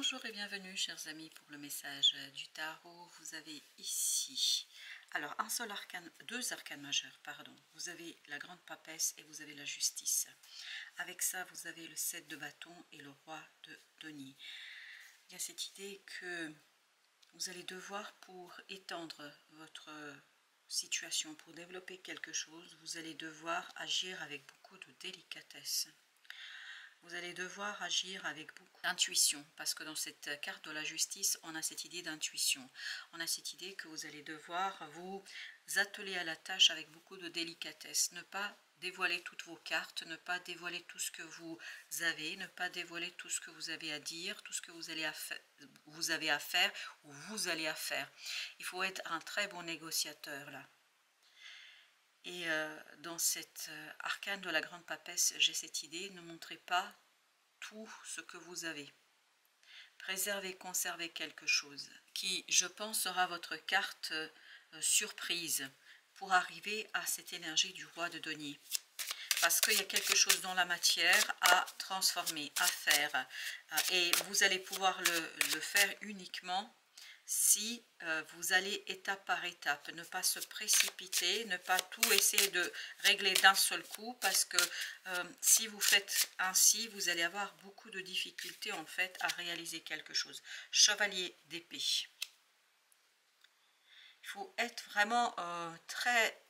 Bonjour et bienvenue chers amis pour le message du tarot. Vous avez ici, alors un seul arcane, deux arcanes majeurs, pardon. Vous avez la grande papesse et vous avez la justice. Avec ça vous avez le 7 de bâton et le roi de denier. Il y a cette idée que vous allez devoir, pour étendre votre situation, pour développer quelque chose, vous allez devoir agir avec beaucoup de délicatesse. Vous allez devoir agir avec beaucoup d'intuition, parce que dans cette carte de la justice, on a cette idée d'intuition. On a cette idée que vous allez devoir vous atteler à la tâche avec beaucoup de délicatesse. Ne pas dévoiler toutes vos cartes, ne pas dévoiler tout ce que vous avez, ne pas dévoiler tout ce que vous avez à dire, tout ce que vous avez à faire ou vous allez à faire. Il faut être un très bon négociateur là. Et dans cet arcane de la grande papesse, j'ai cette idée, ne montrez pas tout ce que vous avez. Préservez, conservez quelque chose qui, je pense, sera votre carte surprise pour arriver à cette énergie du roi de denier. Parce qu'il y a quelque chose dans la matière à transformer, à faire. Et vous allez pouvoir le faire uniquement si vous allez étape par étape, ne pas se précipiter, ne pas tout essayer de régler d'un seul coup, parce que si vous faites ainsi, vous allez avoir beaucoup de difficultés en fait à réaliser quelque chose. Chevalier d'épée. Il faut être vraiment très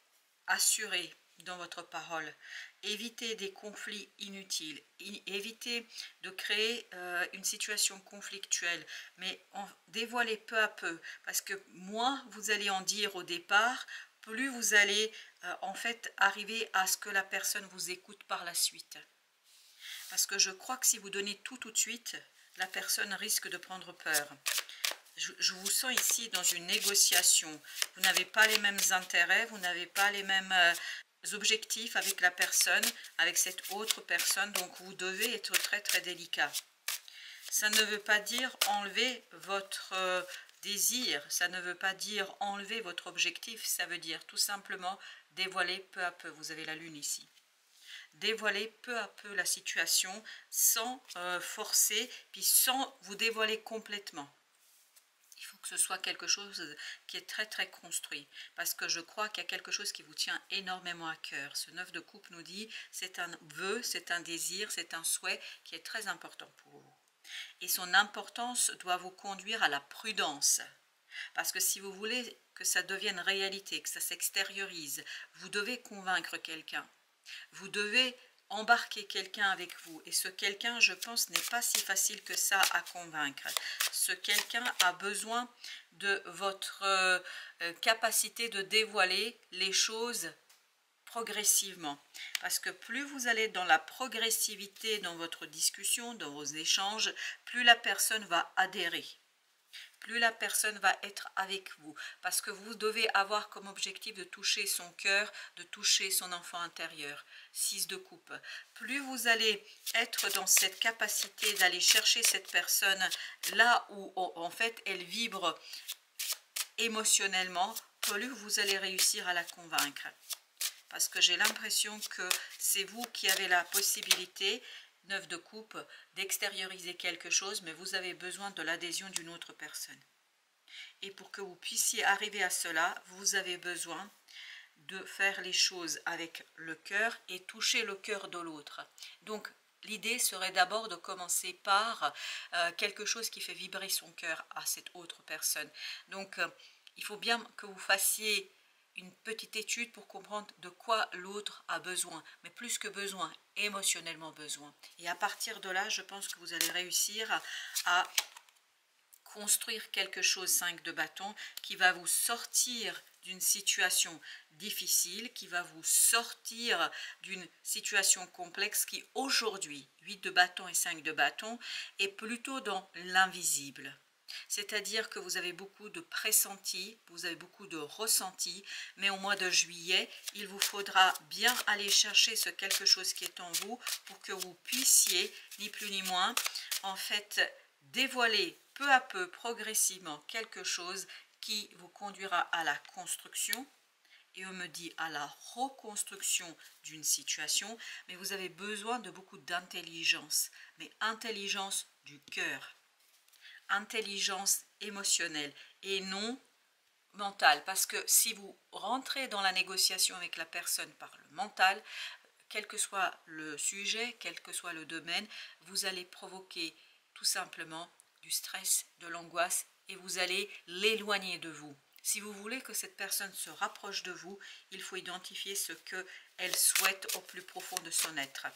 assuré dans votre parole. Évitez des conflits inutiles, évitez de créer une situation conflictuelle, mais dévoilez peu à peu, parce que moins vous allez en dire au départ, plus vous allez en fait arriver à ce que la personne vous écoute par la suite. Parce que je crois que si vous donnez tout de suite, la personne risque de prendre peur. Je vous sens ici dans une négociation. Vous n'avez pas les mêmes intérêts, vous n'avez pas les mêmes objectifs avec la personne, avec cette autre personne, donc vous devez être très très délicat. Ça ne veut pas dire enlever votre désir, ça ne veut pas dire enlever votre objectif, ça veut dire tout simplement dévoiler peu à peu. Vous avez la lune ici. Dévoiler peu à peu la situation sans forcer, puis sans vous dévoiler complètement. Il faut que ce soit quelque chose qui est très très construit, parce que je crois qu'il y a quelque chose qui vous tient énormément à cœur. Ce 9 de coupe nous dit, c'est un vœu, c'est un désir, c'est un souhait qui est très important pour vous. Et son importance doit vous conduire à la prudence. Parce que si vous voulez que ça devienne réalité, que ça s'extériorise, vous devez convaincre quelqu'un. Vous devez embarquer quelqu'un avec vous, et ce quelqu'un, je pense, n'est pas si facile que ça à convaincre. Ce quelqu'un a besoin de votre capacité de dévoiler les choses progressivement, parce que plus vous allez dans la progressivité dans votre discussion, dans vos échanges, plus la personne va adhérer. Plus la personne va être avec vous, parce que vous devez avoir comme objectif de toucher son cœur, de toucher son enfant intérieur. 6 de coupe. Plus vous allez être dans cette capacité d'aller chercher cette personne là où en fait elle vibre émotionnellement, plus vous allez réussir à la convaincre. Parce que j'ai l'impression que c'est vous qui avez la possibilité, 9 de coupe, d'extérioriser quelque chose, mais vous avez besoin de l'adhésion d'une autre personne. Et pour que vous puissiez arriver à cela, vous avez besoin de faire les choses avec le cœur et toucher le cœur de l'autre. Donc, l'idée serait d'abord de commencer par quelque chose qui fait vibrer son cœur à cette autre personne. Donc, il faut bien que vous fassiez une petite étude pour comprendre de quoi l'autre a besoin, mais plus que besoin, émotionnellement besoin. Et à partir de là, je pense que vous allez réussir à construire quelque chose, 5 de bâton, qui va vous sortir d'une situation difficile, qui va vous sortir d'une situation complexe qui aujourd'hui, 8 de bâton et 5 de bâton, est plutôt dans l'invisible. C'est-à-dire que vous avez beaucoup de pressentis, vous avez beaucoup de ressentis, mais au mois de juillet, il vous faudra bien aller chercher ce quelque chose qui est en vous pour que vous puissiez, ni plus ni moins, en fait, dévoiler peu à peu, progressivement, quelque chose qui vous conduira à la construction, et on me dit à la reconstruction d'une situation, mais vous avez besoin de beaucoup d'intelligence, mais intelligence du cœur. intelligence émotionnelle et non mentale. Parce que si vous rentrez dans la négociation avec la personne par le mental, quel que soit le sujet, quel que soit le domaine, vous allez provoquer tout simplement du stress, de l'angoisse et vous allez l'éloigner de vous. Si vous voulez que cette personne se rapproche de vous, il faut identifier ce qu'elle souhaite au plus profond de son être.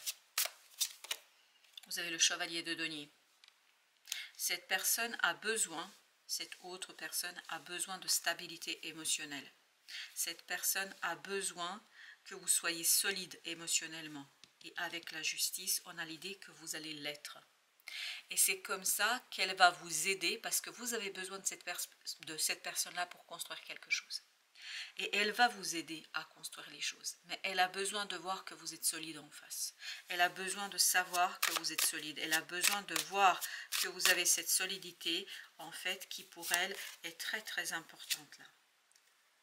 Vous avez le chevalier de denier. Cette personne a besoin, cette autre personne a besoin de stabilité émotionnelle. Cette personne a besoin que vous soyez solide émotionnellement. Et avec la justice, on a l'idée que vous allez l'être. Et c'est comme ça qu'elle va vous aider parce que vous avez besoin de cette personne-là pour construire quelque chose. Et elle va vous aider à construire les choses. Mais elle a besoin de voir que vous êtes solide en face. Elle a besoin de savoir que vous êtes solide. Elle a besoin de voir que vous avez cette solidité, en fait, qui pour elle est très très importante là.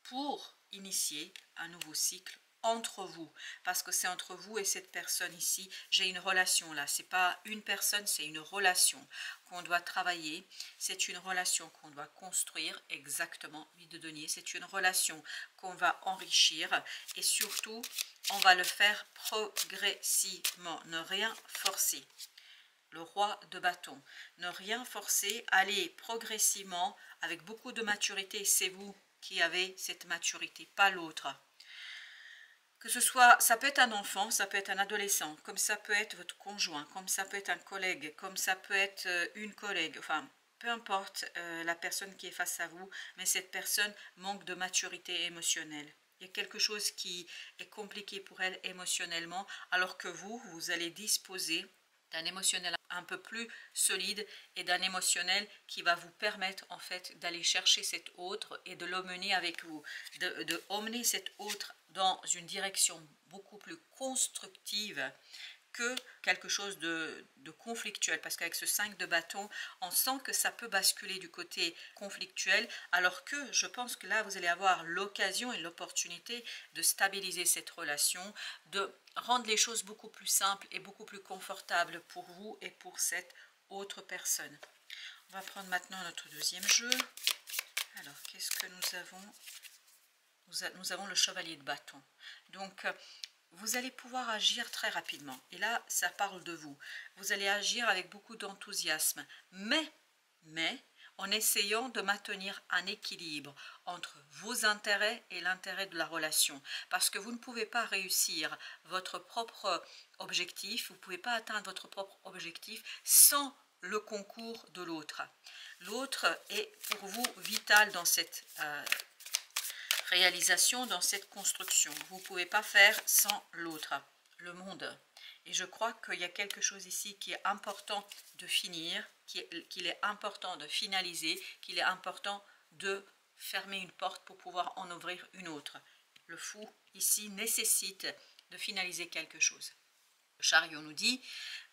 Pour initier un nouveau cycle entre vous, parce que c'est entre vous et cette personne ici. J'ai une relation là, c'est pas une personne, c'est une relation qu'on doit travailler, c'est une relation qu'on doit construire, exactement, Huit de denier, c'est une relation qu'on va enrichir et surtout on va le faire progressivement, ne rien forcer. Le roi de bâton, ne rien forcer, aller progressivement avec beaucoup de maturité, c'est vous qui avez cette maturité, pas l'autre. Que ce soit, ça peut être un enfant, ça peut être un adolescent, comme ça peut être votre conjoint, comme ça peut être un collègue, comme ça peut être une collègue, enfin, peu importe la personne qui est face à vous, mais cette personne manque de maturité émotionnelle. Il y a quelque chose qui est compliqué pour elle émotionnellement, alors que vous allez disposer d'un émotionnel un peu plus solide et d'un émotionnel qui va vous permettre en fait d'aller chercher cet autre et de l'emmener avec vous, de emmener cet autre dans une direction beaucoup plus constructive que quelque chose de conflictuel, parce qu'avec ce 5 de bâton, on sent que ça peut basculer du côté conflictuel, alors que je pense que là, vous allez avoir l'occasion et l'opportunité de stabiliser cette relation, de rendre les choses beaucoup plus simples et beaucoup plus confortables pour vous et pour cette autre personne. On va prendre maintenant notre deuxième jeu. Alors, qu'est-ce que nous avons? Nous avons le chevalier de bâton. Donc, vous allez pouvoir agir très rapidement. Et là, ça parle de vous. Vous allez agir avec beaucoup d'enthousiasme. Mais, en essayant de maintenir un équilibre entre vos intérêts et l'intérêt de la relation. Parce que vous ne pouvez pas réussir votre propre objectif, vous ne pouvez pas atteindre votre propre objectif sans le concours de l'autre. L'autre est pour vous vital dans cette réalisation, dans cette construction. Vous ne pouvez pas faire sans l'autre, le monde. Et je crois qu'il y a quelque chose ici qui est important de finir, qu'il est important de finaliser, qu'il est important de fermer une porte pour pouvoir en ouvrir une autre. Le fou ici nécessite de finaliser quelque chose. Le chariot nous dit,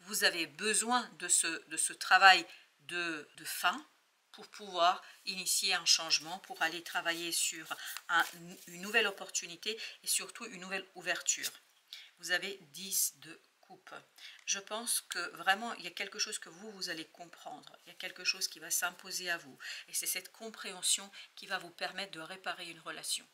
vous avez besoin de ce travail de fin, pour pouvoir initier un changement, pour aller travailler sur une nouvelle opportunité et surtout une nouvelle ouverture. Vous avez 10 de coupe. Je pense que vraiment, il y a quelque chose que vous allez comprendre. Il y a quelque chose qui va s'imposer à vous. Et c'est cette compréhension qui va vous permettre de réparer une relation.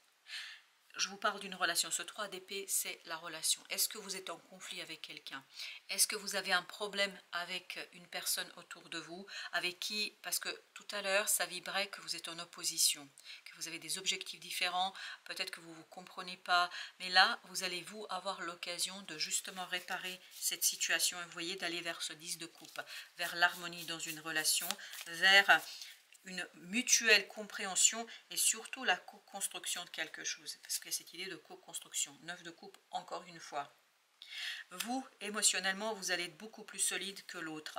Je vous parle d'une relation. Ce 3 d'épée, c'est la relation. Est-ce que vous êtes en conflit avec quelqu'un? Est-ce que vous avez un problème avec une personne autour de vous? Avec qui? Parce que tout à l'heure, ça vibrait que vous êtes en opposition, que vous avez des objectifs différents, peut-être que vous ne vous comprenez pas. Mais là, vous allez avoir l'occasion de justement réparer cette situation. Et vous voyez, d'aller vers ce 10 de coupe, vers l'harmonie dans une relation, vers une mutuelle compréhension et surtout la co-construction de quelque chose. Parce qu'il y a cette idée de co-construction. 9 de coupe, encore une fois. Vous, émotionnellement, vous allez être beaucoup plus solide que l'autre.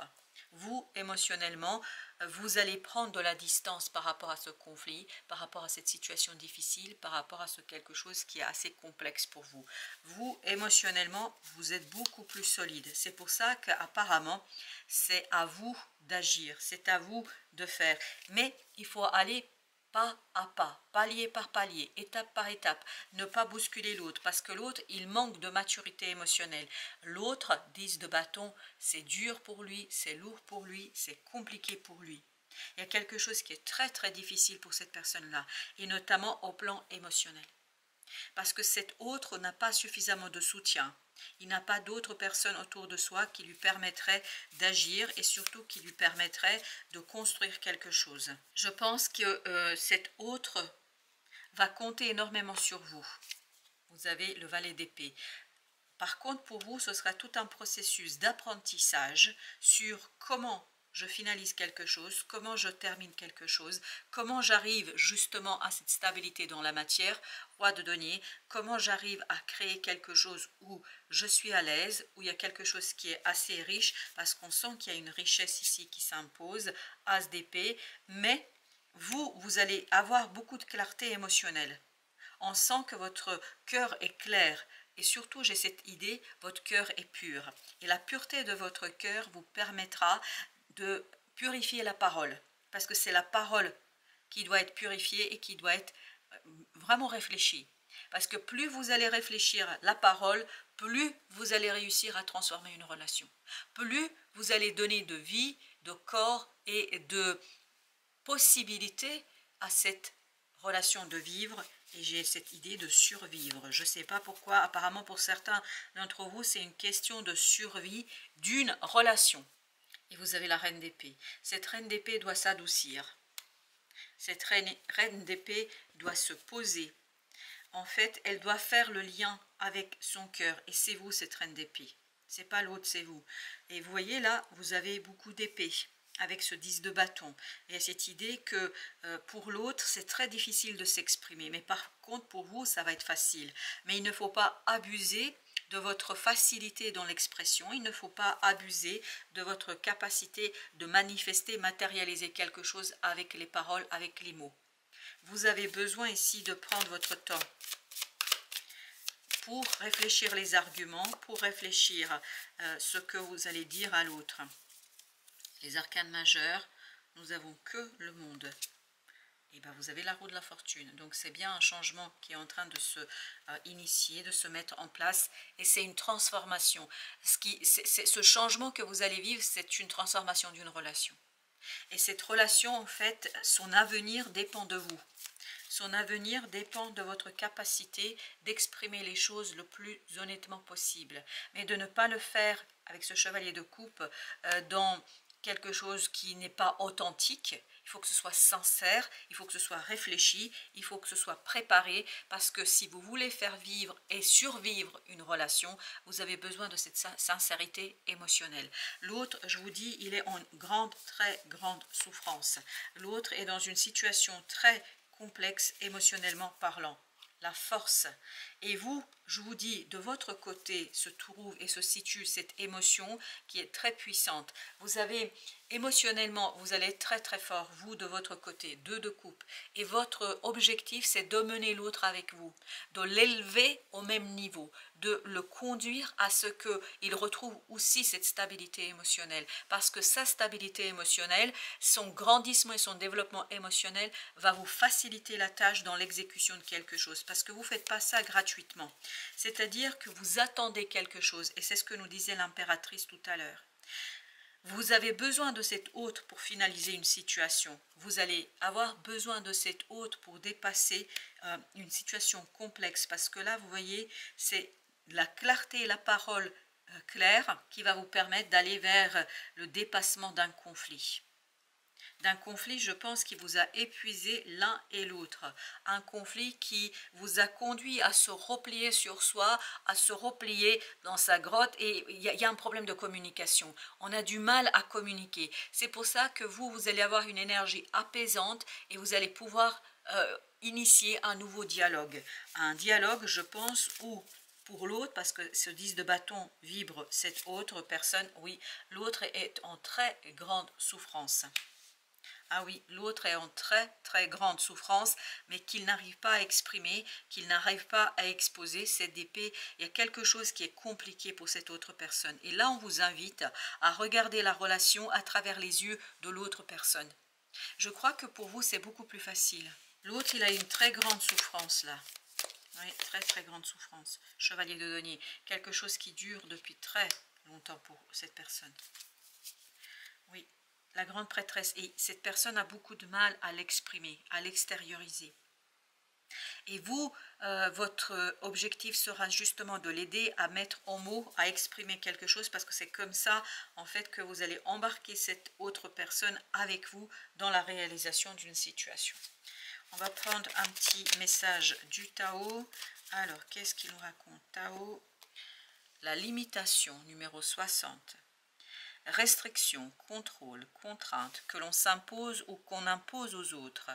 Vous, émotionnellement, vous allez prendre de la distance par rapport à ce conflit, par rapport à cette situation difficile, par rapport à ce quelque chose qui est assez complexe pour vous. Vous, émotionnellement, vous êtes beaucoup plus solide. C'est pour ça qu'apparemment, c'est à vous d'agir, c'est à vous de faire. Mais il faut aller pas à pas, palier par palier, étape par étape, ne pas bousculer l'autre, parce que l'autre, il manque de maturité émotionnelle. L'autre, 10 de bâton, c'est dur pour lui, c'est lourd pour lui, c'est compliqué pour lui. Il y a quelque chose qui est très très difficile pour cette personne-là, et notamment au plan émotionnel. Parce que cet autre n'a pas suffisamment de soutien. Il n'a pas d'autres personnes autour de soi qui lui permettraient d'agir et surtout qui lui permettraient de construire quelque chose. Je pense que cet autre va compter énormément sur vous. Vous avez le valet d'épée. Par contre, pour vous, ce sera tout un processus d'apprentissage sur comment je finalise quelque chose, comment je termine quelque chose, comment j'arrive justement à cette stabilité dans la matière, roi de denier, comment j'arrive à créer quelque chose où je suis à l'aise, où il y a quelque chose qui est assez riche, parce qu'on sent qu'il y a une richesse ici qui s'impose, as d'épée, mais vous allez avoir beaucoup de clarté émotionnelle. On sent que votre cœur est clair. Et surtout, j'ai cette idée, votre cœur est pur. Et la pureté de votre cœur vous permettra de purifier la parole. Parce que c'est la parole qui doit être purifiée et qui doit être vraiment réfléchie. Parce que plus vous allez réfléchir la parole, plus vous allez réussir à transformer une relation. Plus vous allez donner de vie, de corps et de possibilité à cette relation de vivre. Et j'ai cette idée de survivre. Je ne sais pas pourquoi, apparemment pour certains d'entre vous, c'est une question de survie d'une relation. Et vous avez la reine d'épée. Cette reine d'épée doit s'adoucir. Cette reine d'épée doit se poser. En fait, elle doit faire le lien avec son cœur. Et c'est vous, cette reine d'épée. C'est pas l'autre, c'est vous. Et vous voyez là, vous avez beaucoup d'épées avec ce 10 de bâton. Et cette idée que pour l'autre, c'est très difficile de s'exprimer. Mais par contre, pour vous, ça va être facile. Mais il ne faut pas abuser de votre facilité dans l'expression. Il ne faut pas abuser de votre capacité de manifester, matérialiser quelque chose avec les paroles, avec les mots. Vous avez besoin ici de prendre votre temps pour réfléchir les arguments, pour réfléchir ce que vous allez dire à l'autre. Les arcanes majeures, nous avons que le monde. Et bien vous avez la roue de la fortune. Donc c'est bien un changement qui est en train de se initier, de se mettre en place. Et c'est une transformation. Ce changement que vous allez vivre, c'est une transformation d'une relation. Et cette relation, en fait, son avenir dépend de vous. Son avenir dépend de votre capacité d'exprimer les choses le plus honnêtement possible. Mais de ne pas le faire avec ce chevalier de coupe dans quelque chose qui n'est pas authentique. Il faut que ce soit sincère, il faut que ce soit réfléchi, il faut que ce soit préparé, parce que si vous voulez faire vivre et survivre une relation, vous avez besoin de cette sincérité émotionnelle. L'autre, je vous dis, il est en très grande souffrance. L'autre est dans une situation très complexe émotionnellement parlant. La force. Et vous, je vous dis, de votre côté se trouve et se situe cette émotion qui est très puissante. Vous avez émotionnellement, vous allez être très très fort, vous de votre côté, 2 de coupe. Et votre objectif, c'est d'emmener l'autre avec vous, de l'élever au même niveau, de le conduire à ce qu'il retrouve aussi cette stabilité émotionnelle. Parce que sa stabilité émotionnelle, son grandissement et son développement émotionnel va vous faciliter la tâche dans l'exécution de quelque chose. Parce que vous ne faites pas ça gratuitement. C'est-à-dire que vous attendez quelque chose. Et c'est ce que nous disait l'impératrice tout à l'heure. Vous avez besoin de cet hôte pour finaliser une situation. Vous allez avoir besoin de cet hôte pour dépasser une situation complexe. Parce que là, vous voyez, c'est la clarté et la parole claire qui va vous permettre d'aller vers le dépassement d'un conflit. D'un conflit, je pense, qui vous a épuisé l'un et l'autre. Un conflit qui vous a conduit à se replier sur soi, à se replier dans sa grotte. Et il y a un problème de communication. On a du mal à communiquer. C'est pour ça que vous allez avoir une énergie apaisante et vous allez pouvoir initier un nouveau dialogue. Un dialogue, je pense, où pour l'autre, parce que ce 10 de bâton vibre cette autre personne, oui, l'autre est en très grande souffrance. Ah oui, l'autre est en très très grande souffrance, mais qu'il n'arrive pas à exprimer, qu'il n'arrive pas à exposer cette épée. Il y a quelque chose qui est compliqué pour cette autre personne. Et là, on vous invite à regarder la relation à travers les yeux de l'autre personne. Je crois que pour vous, c'est beaucoup plus facile. L'autre, il a une très grande souffrance là. Oui, très très grande souffrance. Chevalier de denier, quelque chose qui dure depuis très longtemps pour cette personne. Oui. la grande prêtresse, et cette personne a beaucoup de mal à l'exprimer, à l'extérioriser. Et vous, votre objectif sera justement de l'aider à mettre en mots, à exprimer quelque chose, parce que c'est comme ça, en fait, que vous allez embarquer cette autre personne avec vous dans la réalisation d'une situation. On va prendre un petit message du Tao. Alors, qu'est-ce qu'il nous raconte, Tao? La limitation, numéro 60. Restriction, contrôle, contrainte que l'on s'impose ou qu'on impose aux autres.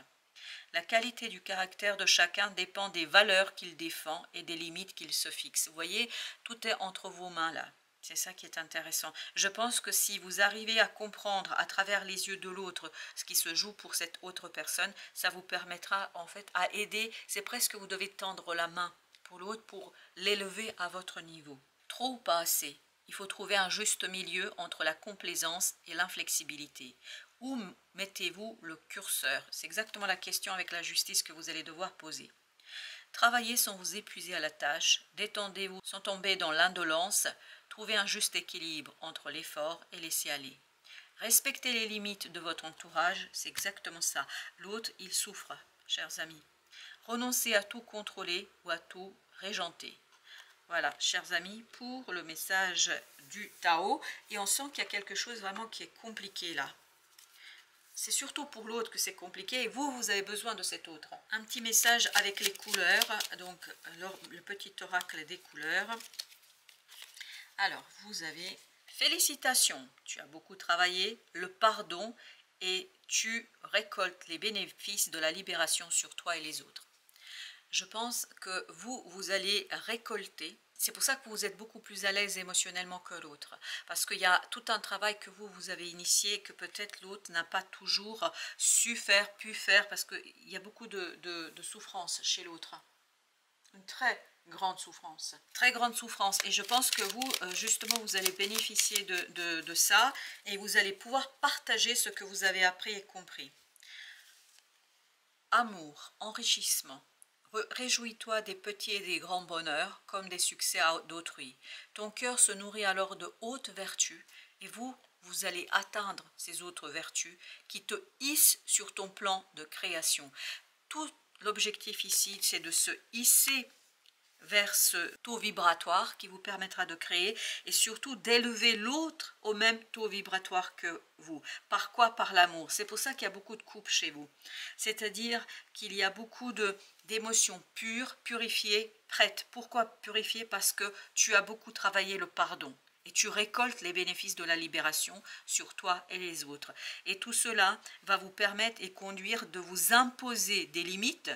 La qualité du caractère de chacun dépend des valeurs qu'il défend et des limites qu'il se fixe. Vous voyez, tout est entre vos mains là. C'est ça qui est intéressant. Je pense que si vous arrivez à comprendre à travers les yeux de l'autre ce qui se joue pour cette autre personne, ça vous permettra en fait à aider. C'est presque que vous devez tendre la main pour l'autre pour l'élever à votre niveau. Trop ou pas assez? Il faut trouver un juste milieu entre la complaisance et l'inflexibilité. Où mettez-vous le curseur? C'est exactement la question avec la justice que vous allez devoir poser. Travaillez sans vous épuiser à la tâche, détendez-vous sans tomber dans l'indolence, trouvez un juste équilibre entre l'effort et laissez aller. Respectez les limites de votre entourage, c'est exactement ça. L'autre, il souffre, chers amis. Renoncez à tout contrôler ou à tout régenter. Voilà, chers amis, pour le message du Tao. Et on sent qu'il y a quelque chose vraiment qui est compliqué là. C'est surtout pour l'autre que c'est compliqué et vous, vous avez besoin de cet autre. Un petit message avec les couleurs, donc le petit oracle des couleurs. Alors, vous avez félicitations, tu as beaucoup travaillé, le pardon et tu récoltes les bénéfices de la libération sur toi et les autres. Je pense que vous allez récolter. C'est pour ça que vous êtes beaucoup plus à l'aise émotionnellement que l'autre. Parce qu'il y a tout un travail que vous avez initié, que peut-être l'autre n'a pas toujours pu faire, parce qu'il y a beaucoup de souffrance chez l'autre. Une très grande souffrance. Très grande souffrance. Et je pense que vous, justement, vous allez bénéficier de ça et vous allez pouvoir partager ce que vous avez appris et compris. Amour, enrichissement. Réjouis-toi des petits et des grands bonheurs comme des succès d'autrui. Ton cœur se nourrit alors de hautes vertus et vous allez atteindre ces autres vertus qui te hissent sur ton plan de création. Tout l'objectif ici, c'est de se hisser vers ce taux vibratoire qui vous permettra de créer et surtout d'élever l'autre au même taux vibratoire que vous. Par quoi? Par l'amour. C'est pour ça qu'il y a beaucoup de couples chez vous. C'est-à-dire qu'il y a beaucoup d'émotions pures, purifiées, prêtes. Pourquoi purifiées? Parce que tu as beaucoup travaillé le pardon. Et tu récoltes les bénéfices de la libération sur toi et les autres. Et tout cela va vous permettre et conduire de vous imposer des limites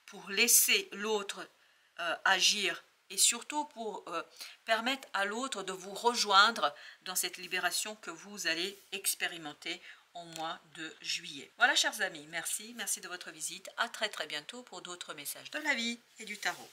pour laisser l'autre agir et surtout pour permettre à l'autre de vous rejoindre dans cette libération que vous allez expérimenter au mois de juillet. Voilà, chers amis, merci de votre visite. À très bientôt pour d'autres messages de la vie et du tarot.